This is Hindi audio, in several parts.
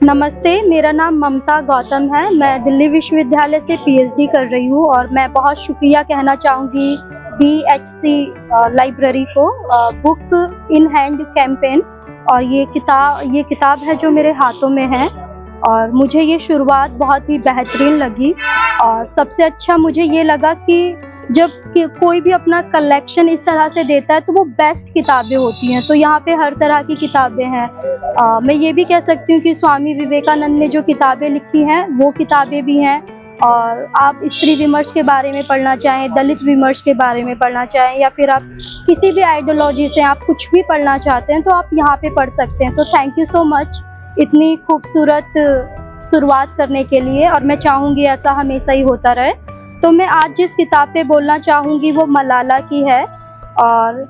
नमस्ते, मेरा नाम ममता गौतम है। मैं दिल्ली विश्वविद्यालय से पीएचडी कर रही हूँ और मैं बहुत शुक्रिया कहना चाहूँगी बीएचसी लाइब्रेरी को बुक इन हैंड कैंपेन। और ये किताब है जो मेरे हाथों में है और मुझे ये शुरुआत बहुत ही बेहतरीन लगी। और सबसे अच्छा मुझे ये लगा कि जब कोई भी अपना कलेक्शन इस तरह से देता है तो वो बेस्ट किताबें होती हैं। तो यहाँ पे हर तरह की किताबें हैं। मैं ये भी कह सकती हूँ कि स्वामी विवेकानंद ने जो किताबें लिखी हैं वो किताबें भी हैं। और आप स्त्री विमर्श के बारे में पढ़ना चाहें, दलित विमर्श के बारे में पढ़ना चाहें, या फिर आप किसी भी आइडियोलॉजी से आप कुछ भी पढ़ना चाहते हैं तो आप यहाँ पे पढ़ सकते हैं। तो थैंक यू सो मच इतनी खूबसूरत शुरुआत करने के लिए, और मैं चाहूँगी ऐसा हमेशा ही होता रहे। तो मैं आज जिस किताब पे बोलना चाहूँगी वो मलाला की है। और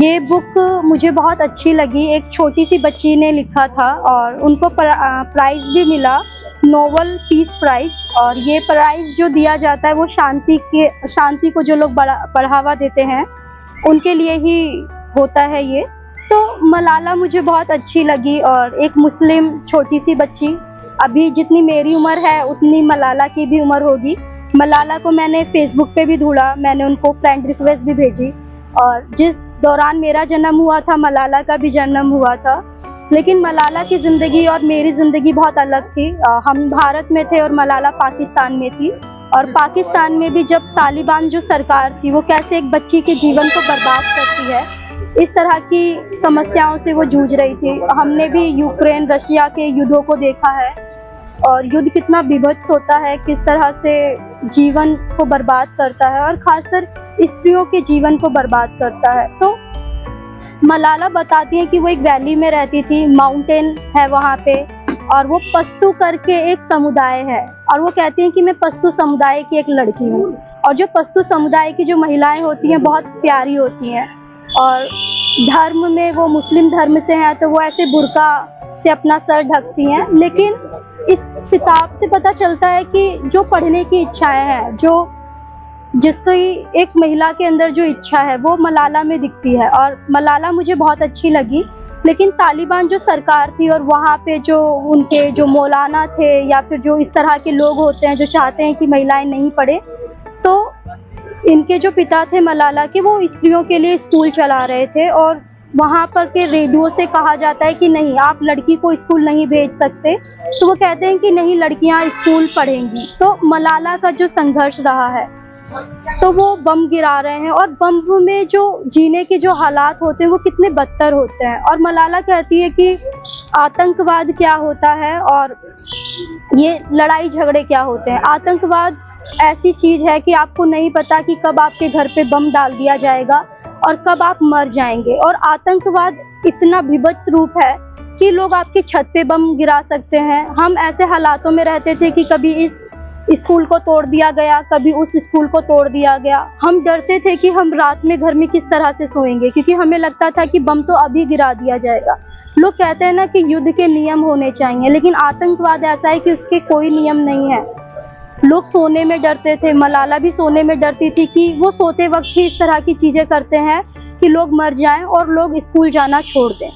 ये बुक मुझे बहुत अच्छी लगी। एक छोटी सी बच्ची ने लिखा था और उनको प्राइज़ भी मिला, नोबेल पीस प्राइज़। और ये प्राइज़ जो दिया जाता है वो शांति को जो लोग बढ़ावा देते हैं उनके लिए ही होता है ये। तो मलाला मुझे बहुत अच्छी लगी। और एक मुस्लिम छोटी सी बच्ची, अभी जितनी मेरी उम्र है उतनी मलाला की भी उम्र होगी। मलाला को मैंने फेसबुक पे भी ढूंढा, मैंने उनको फ्रेंड रिक्वेस्ट भी भेजी। और जिस दौरान मेरा जन्म हुआ था मलाला का भी जन्म हुआ था, लेकिन मलाला की ज़िंदगी और मेरी ज़िंदगी बहुत अलग थी। हम भारत में थे और मलाला पाकिस्तान में थी। और पाकिस्तान में भी जब तालिबान जो सरकार थी वो कैसे एक बच्ची के जीवन को बर्बाद करती है, इस तरह की समस्याओं से वो जूझ रही थी। हमने भी यूक्रेन रशिया के युद्धों को देखा है और युद्ध कितना बीभत्स होता है, किस तरह से जीवन को बर्बाद करता है और खासकर स्त्रियों के जीवन को बर्बाद करता है। तो मलाला बताती है कि वो एक वैली में रहती थी, माउंटेन है वहाँ पे, और वो पश्तू करके एक समुदाय है। और वो कहती हैं कि मैं पश्तू समुदाय की एक लड़की हूँ। और जो पश्तू समुदाय की जो महिलाएं होती हैं बहुत प्यारी होती हैं। और धर्म में वो मुस्लिम धर्म से हैं तो वो ऐसे बुर्का से अपना सर ढकती हैं। लेकिन इस किताब से पता चलता है कि जो पढ़ने की इच्छाएं हैं, जिसकी एक महिला के अंदर जो इच्छा है वो मलाला में दिखती है। और मलाला मुझे बहुत अच्छी लगी। लेकिन तालिबान जो सरकार थी और वहाँ पे जो उनके जो मौलाना थे या फिर जो इस तरह के लोग होते हैं जो चाहते हैं कि महिलाएं नहीं पढ़े, तो इनके जो पिता थे मलाला के, वो स्त्रियों के लिए स्कूल चला रहे थे। और वहाँ पर के रेडियो से कहा जाता है कि नहीं, आप लड़की को स्कूल नहीं भेज सकते। तो वो कहते हैं कि नहीं, लड़कियाँ स्कूल पढ़ेंगी। तो मलाला का जो संघर्ष रहा है, तो वो बम गिरा रहे हैं और बम में जो जीने के जो हालात होते हैं वो कितने बदतर होते हैं। और मलाला कहती है कि आतंकवाद क्या होता है और ये लड़ाई झगड़े क्या होते हैं। आतंकवाद ऐसी चीज़ है कि आपको नहीं पता कि कब आपके घर पे बम डाल दिया जाएगा और कब आप मर जाएंगे। और आतंकवाद इतना भीभत्स रूप है कि लोग आपकी छत पे बम गिरा सकते हैं। हम ऐसे हालातों में रहते थे कि कभी इस स्कूल को तोड़ दिया गया, कभी उस स्कूल को तोड़ दिया गया। हम डरते थे कि हम रात में घर में किस तरह से सोएंगे, क्योंकि हमें लगता था कि बम तो अभी गिरा दिया जाएगा। लोग कहते हैं ना कि युद्ध के नियम होने चाहिए, लेकिन आतंकवाद ऐसा है कि उसके कोई नियम नहीं है। लोग सोने में डरते थे, मलाला भी सोने में डरती थी कि वो सोते वक्त ही इस तरह की चीज़ें करते हैं कि लोग मर जाएं और लोग स्कूल जाना छोड़ दें।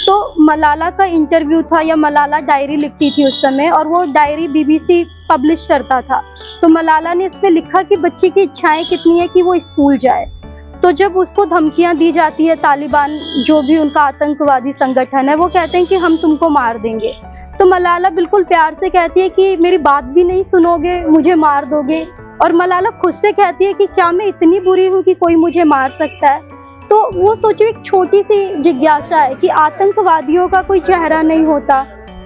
तो मलाला का इंटरव्यू था, या मलाला डायरी लिखती थी उस समय, और वो डायरी बीबीसी पब्लिश करता था। तो मलाला ने उसमें लिखा कि बच्ची की इच्छाएं कितनी है कि वो स्कूल जाए। तो जब उसको धमकियां दी जाती है, तालिबान जो भी उनका आतंकवादी संगठन है, वो कहते हैं कि हम तुमको मार देंगे। तो मलाला बिल्कुल प्यार से कहती है कि मेरी बात भी नहीं सुनोगे, मुझे मार दोगे। और मलाला खुद से कहती है कि क्या मैं इतनी बुरी हूँ कि कोई मुझे मार सकता है। तो वो सोचो, एक छोटी सी जिज्ञासा है कि आतंकवादियों का कोई चेहरा नहीं होता,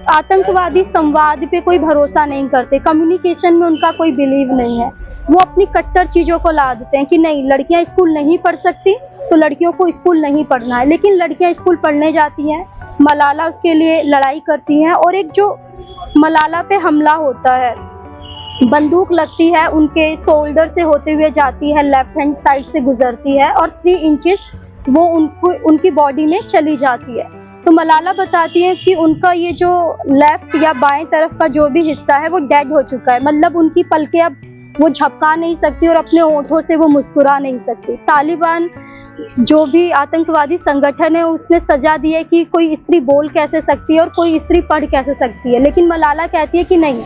आतंकवादी संवाद पे कोई भरोसा नहीं करते, कम्युनिकेशन में उनका कोई बिलीव नहीं है। वो अपनी कट्टर चीज़ों को ला देते हैं कि नहीं, लड़कियां स्कूल नहीं पढ़ सकती तो लड़कियों को स्कूल नहीं पढ़ना है। लेकिन लड़कियां स्कूल पढ़ने जाती हैं, मलाला उसके लिए लड़ाई करती हैं। और एक जो मलाला पे हमला होता है, बंदूक लगती है उनके शोल्डर से होते हुए जाती है, लेफ्ट हैंड साइड से गुजरती है और 3 इंचेस वो उनकी बॉडी में चली जाती है। तो मलाला बताती है कि उनका ये जो लेफ्ट या बाएं तरफ का जो भी हिस्सा है वो डेड हो चुका है, मतलब उनकी पलकें अब वो झपका नहीं सकती और अपने होठों से वो मुस्कुरा नहीं सकती। तालिबान जो भी आतंकवादी संगठन है उसने सजा दी है कि कोई स्त्री बोल कैसे सकती है और कोई स्त्री पढ़ कैसे सकती है, लेकिन मलाला कहती है कि नहीं,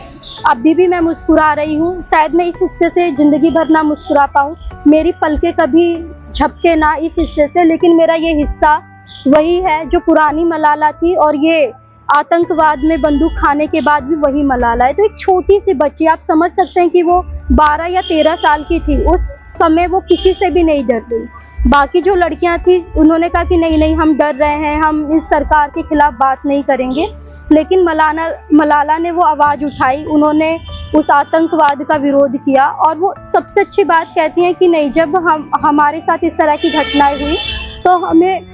अभी भी मैं मुस्कुरा रही हूँ, शायद मैं इस हिस्से से जिंदगी भर ना मुस्कुरा पाऊँ, मेरी पलकें कभी झपके ना इस हिस्से से, लेकिन मेरा ये हिस्सा वही है जो पुरानी मलाला थी और ये आतंकवाद में बंदूक खाने के बाद भी वही मलाला है। तो एक छोटी सी बच्ची, आप समझ सकते हैं कि वो 12 या 13 साल की थी, उस समय वो किसी से भी नहीं डर रही। बाकी जो लड़कियां थी उन्होंने कहा कि नहीं नहीं, हम डर रहे हैं, हम इस सरकार के खिलाफ बात नहीं करेंगे, लेकिन मलाला ने वो आवाज़ उठाई, उन्होंने उस आतंकवाद का विरोध किया। और वो सबसे अच्छी बात कहती हैं कि नहीं, जब हमारे साथ इस तरह की घटनाएं हुई तो हमें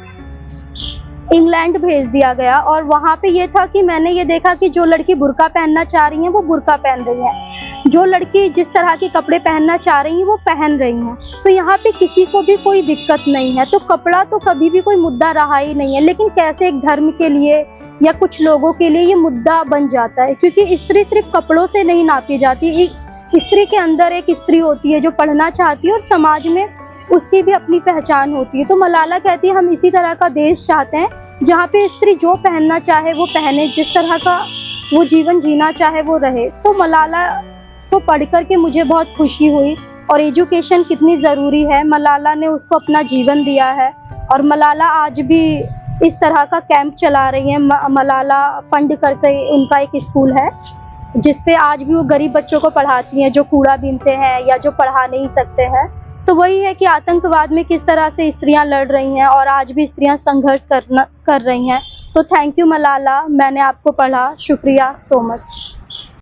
इंग्लैंड भेज दिया गया, और वहाँ पे ये था कि मैंने ये देखा कि जो लड़की बुर्का पहनना चाह रही हैं वो बुर्का पहन रही हैं, जो लड़की जिस तरह के कपड़े पहनना चाह रही हैं वो पहन रही हैं, तो यहाँ पे किसी को भी कोई दिक्कत नहीं है। तो कपड़ा तो कभी भी कोई मुद्दा रहा ही नहीं है, लेकिन कैसे एक धर्म के लिए या कुछ लोगों के लिए ये मुद्दा बन जाता है, क्योंकि स्त्री सिर्फ कपड़ों से नहीं नापी जाती। एक स्त्री के अंदर एक स्त्री होती है जो पढ़ना चाहती है और समाज में उसकी भी अपनी पहचान होती है। तो मलाला कहती है हम इसी तरह का देश चाहते हैं जहाँ पे स्त्री जो पहनना चाहे वो पहने, जिस तरह का वो जीवन जीना चाहे वो रहे। तो मलाला को पढ़ कर के मुझे बहुत खुशी हुई, और एजुकेशन कितनी ज़रूरी है, मलाला ने उसको अपना जीवन दिया है। और मलाला आज भी इस तरह का कैंप चला रही है। मलाला फंड करके उनका एक स्कूल है जिसपे आज भी वो गरीब बच्चों को पढ़ाती हैं जो कूड़ा बीनते हैं या जो पढ़ा नहीं सकते हैं। तो वही है कि आतंकवाद में किस तरह से स्त्रियां लड़ रही हैं और आज भी स्त्रियां संघर्ष कर रही हैं। तो थैंक यू मलाला, मैंने आपको पढ़ा, शुक्रिया सो मच।